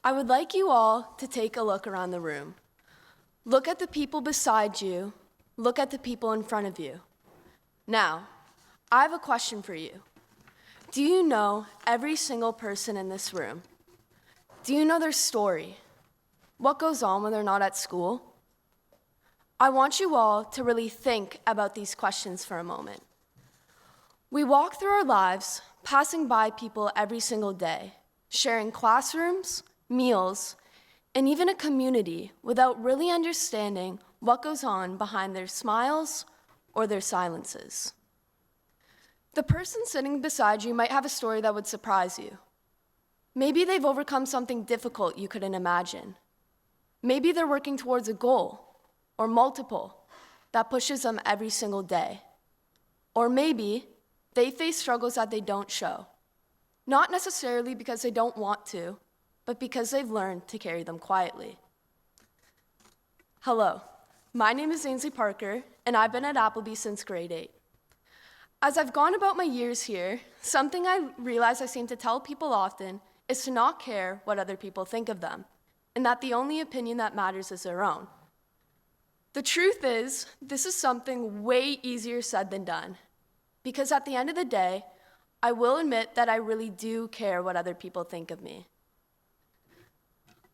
I would like you all to take a look around the room. Look at the people beside you. Look at the people in front of you. Now, I have a question for you. Do you know every single person in this room? Do you know their story? What goes on when they're not at school? I want you all to really think about these questions for a moment. We walk through our lives, passing by people every single day, sharing classrooms, meals, and even a community without really understanding what goes on behind their smiles or their silences. The person sitting beside you might have a story that would surprise you. Maybe they've overcome something difficult you couldn't imagine. Maybe they're working towards a goal, or multiple, that pushes them every single day. Or maybe they face struggles that they don't show, not necessarily because they don't want to, but because they've learned to carry them quietly. Hello, my name is Ainsley Parker, and I've been at Appleby since grade 8. As I've gone about my years here, something I realize I seem to tell people often is to not care what other people think of them, and that the only opinion that matters is their own. The truth is, this is something way easier said than done, because at the end of the day, I will admit that I really do care what other people think of me.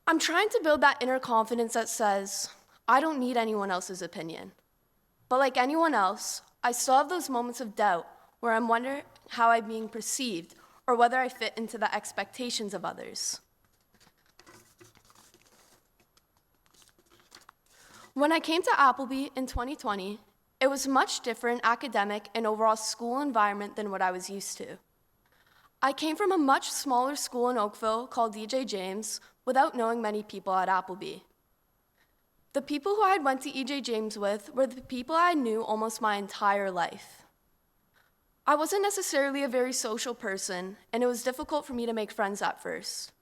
I'm trying to build that inner confidence that says, I don't need anyone else's opinion. But like anyone else, I still have those moments of doubt where I'm wondering how I'm being perceived or whether I fit into the expectations of others. When I came to Appleby in 2020, it was a much different academic and overall school environment than what I was used to. I came from a much smaller school in Oakville called E.J. James without knowing many people at Appleby. The people who I had went to E.J. James with were the people I knew almost my entire life. I wasn't necessarily a very social person, and it was difficult for me to make friends at first.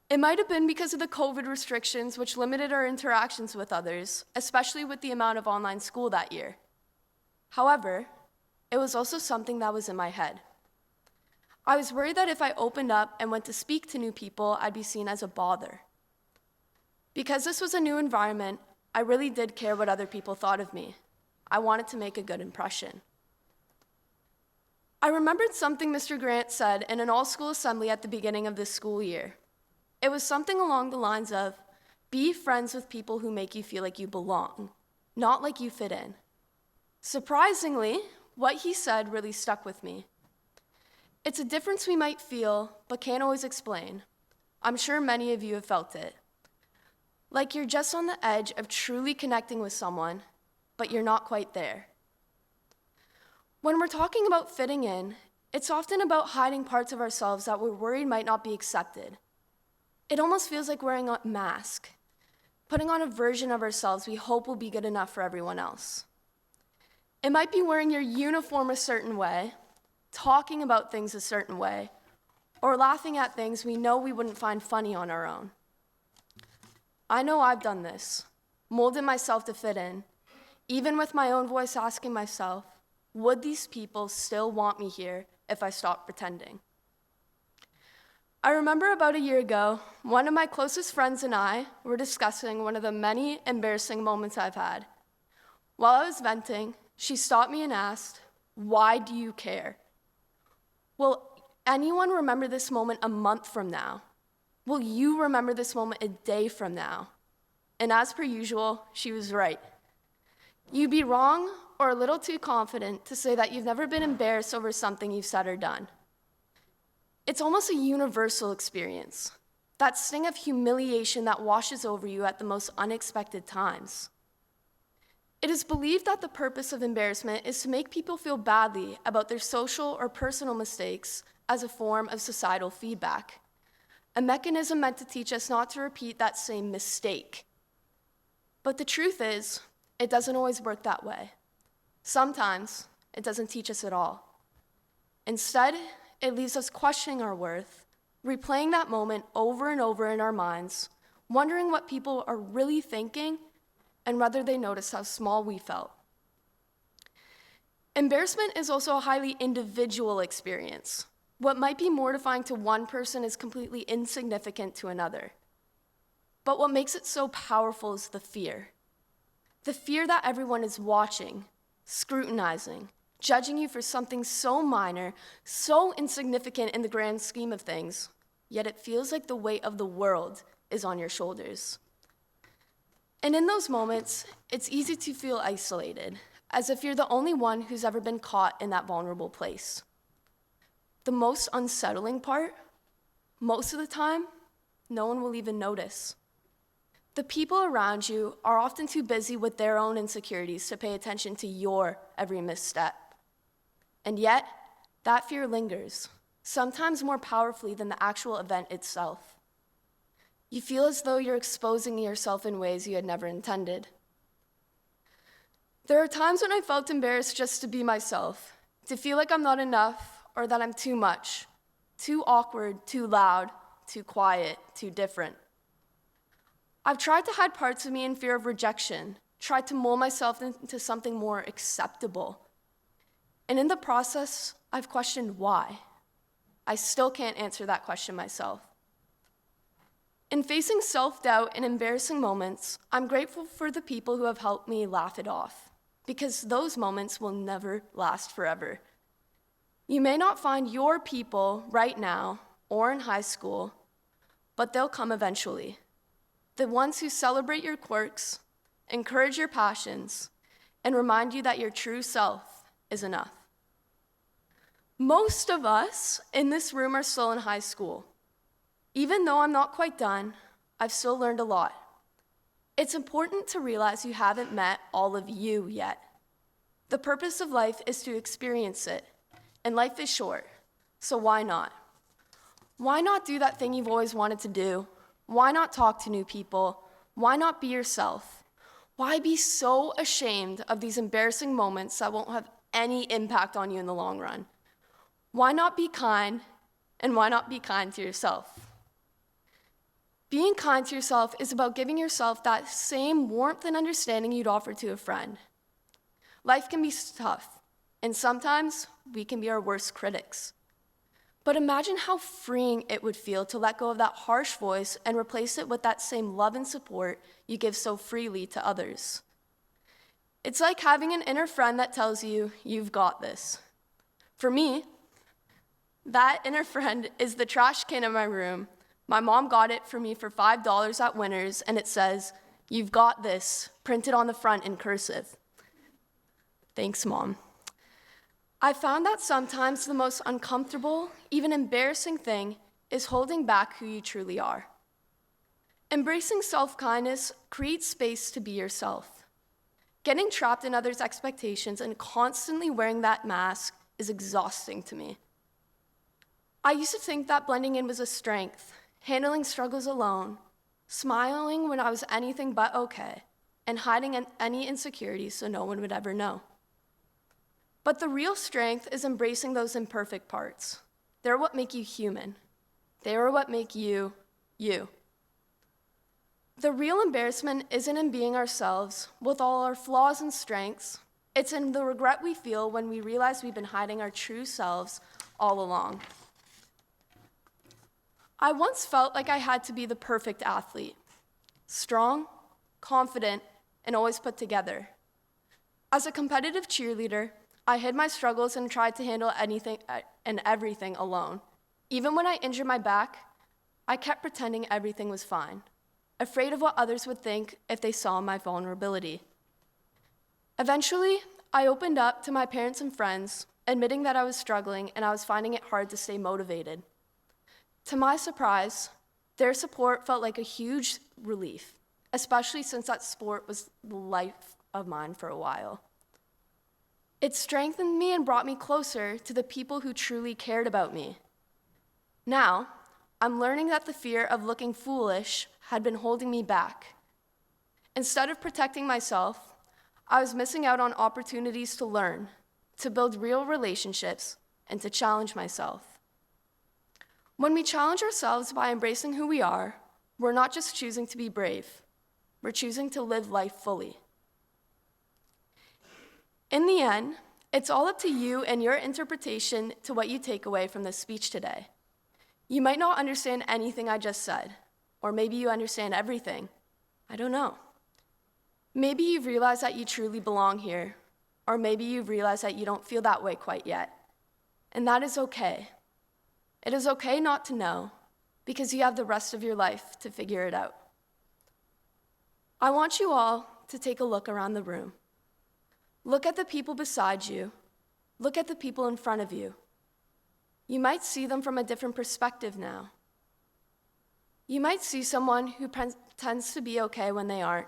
It might have been because of the COVID restrictions, which limited our interactions with others, especially with the amount of online school that year. However, it was also something that was in my head. I was worried that if I opened up and went to speak to new people, I'd be seen as a bother. Because this was a new environment, I really did care what other people thought of me. I wanted to make a good impression. I remembered something Mr. Grant said in an all-school assembly at the beginning of this school year. It was something along the lines of, be friends with people who make you feel like you belong, not like you fit in. Surprisingly, what he said really stuck with me. It's a difference we might feel, but can't always explain. I'm sure many of you have felt it. Like you're just on the edge of truly connecting with someone, but you're not quite there. When we're talking about fitting in, it's often about hiding parts of ourselves that we're worried might not be accepted. It almost feels like wearing a mask, putting on a version of ourselves we hope will be good enough for everyone else. It might be wearing your uniform a certain way, talking about things a certain way, or laughing at things we know we wouldn't find funny on our own. I know I've done this, molded myself to fit in, even with my own voice asking myself, would these people still want me here if I stopped pretending? I remember about a year ago, one of my closest friends and I were discussing one of the many embarrassing moments I've had. While I was venting, she stopped me and asked, "Why do you care? Will anyone remember this moment a month from now? Will you remember this moment a day from now?" And as per usual, she was right. You'd be wrong or a little too confident to say that you've never been embarrassed over something you've said or done. It's almost a universal experience, that sting of humiliation that washes over you at the most unexpected times. It is believed that the purpose of embarrassment is to make people feel badly about their social or personal mistakes as a form of societal feedback, a mechanism meant to teach us not to repeat that same mistake. But the truth is, it doesn't always work that way. Sometimes, it doesn't teach us at all. Instead, it leaves us questioning our worth, replaying that moment over and over in our minds, wondering what people are really thinking and whether they notice how small we felt. Embarrassment is also a highly individual experience. What might be mortifying to one person is completely insignificant to another. But what makes it so powerful is the fear. The fear that everyone is watching, scrutinizing, judging you for something so minor, so insignificant in the grand scheme of things, yet it feels like the weight of the world is on your shoulders. And in those moments, it's easy to feel isolated, as if you're the only one who's ever been caught in that vulnerable place. The most unsettling part, most of the time, no one will even notice. The people around you are often too busy with their own insecurities to pay attention to your every misstep. And yet, that fear lingers, sometimes more powerfully than the actual event itself. You feel as though you're exposing yourself in ways you had never intended. There are times when I felt embarrassed just to be myself, to feel like I'm not enough or that I'm too much, too awkward, too loud, too quiet, too different. I've tried to hide parts of me in fear of rejection, tried to mold myself into something more acceptable. And in the process, I've questioned why. I still can't answer that question myself. In facing self-doubt and embarrassing moments, I'm grateful for the people who have helped me laugh it off, because those moments will never last forever. You may not find your people right now or in high school, but they'll come eventually. The ones who celebrate your quirks, encourage your passions, and remind you that your true self is enough. Most of us in this room are still in high school. Even though I'm not quite done, I've still learned a lot. It's important to realize you haven't met all of you yet. The purpose of life is to experience it, and life is short, so why not? Why not do that thing you've always wanted to do? Why not talk to new people? Why not be yourself? Why be so ashamed of these embarrassing moments that won't have any impact on you in the long run? Why not be kind, and why not be kind to yourself? Being kind to yourself is about giving yourself that same warmth and understanding you'd offer to a friend. Life can be tough, and sometimes we can be our worst critics. But imagine how freeing it would feel to let go of that harsh voice and replace it with that same love and support you give so freely to others. It's like having an inner friend that tells you, you've got this. For me, that inner friend is the trash can in my room. My mom got it for me for $5 at Winners, and it says, "You've got this," printed on the front in cursive. Thanks, Mom. I found that sometimes the most uncomfortable, even embarrassing thing is holding back who you truly are. Embracing self-kindness creates space to be yourself. Getting trapped in others' expectations and constantly wearing that mask is exhausting to me. I used to think that blending in was a strength, handling struggles alone, smiling when I was anything but okay, and hiding any insecurities so no one would ever know. But the real strength is embracing those imperfect parts. They're what make you human. They are what make you, you. The real embarrassment isn't in being ourselves with all our flaws and strengths. It's in the regret we feel when we realize we've been hiding our true selves all along. I once felt like I had to be the perfect athlete, strong, confident, and always put together. As a competitive cheerleader, I hid my struggles and tried to handle anything and everything alone. Even when I injured my back, I kept pretending everything was fine, afraid of what others would think if they saw my vulnerability. Eventually, I opened up to my parents and friends, admitting that I was struggling and I was finding it hard to stay motivated. To my surprise, their support felt like a huge relief, especially since that sport was the life of mine for a while. It strengthened me and brought me closer to the people who truly cared about me. Now, I'm learning that the fear of looking foolish had been holding me back. Instead of protecting myself, I was missing out on opportunities to learn, to build real relationships, and to challenge myself. When we challenge ourselves by embracing who we are, we're not just choosing to be brave, we're choosing to live life fully. In the end, It's all up to you and your interpretation to what you take away from this speech today. You might not understand anything I just said, or maybe you understand everything. I don't know. Maybe you've realized that you truly belong here, or maybe you've realized that you don't feel that way quite yet. And that is okay. It is okay not to know, because you have the rest of your life to figure it out. I want you all to take a look around the room. Look at the people beside you. Look at the people in front of you. You might see them from a different perspective now. You might see someone who pretends to be okay when they aren't.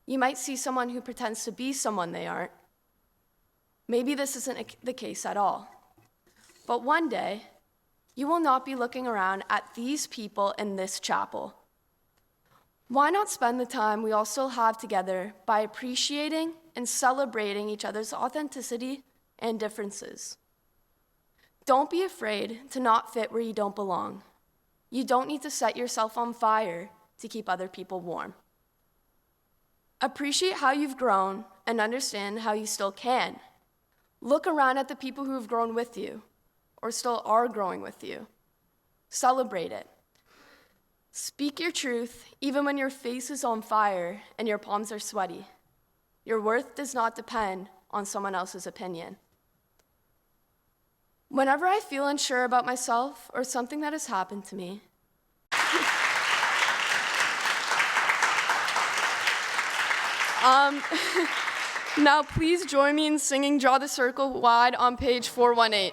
You might see someone who pretends to be someone they aren't. Maybe this isn't the case at all. But one day, you will not be looking around at these people in this chapel. Why not spend the time we all still have together by appreciating and celebrating each other's authenticity and differences? Don't be afraid to not fit where you don't belong. You don't need to set yourself on fire to keep other people warm. Appreciate how you've grown and understand how you still can. Look around at the people who have grown with you or still are growing with you. Celebrate it. Speak your truth even when your face is on fire and your palms are sweaty. Your worth does not depend on someone else's opinion. Whenever I feel unsure about myself or something that has happened to me, now please join me in singing Draw the Circle Wide on page 418.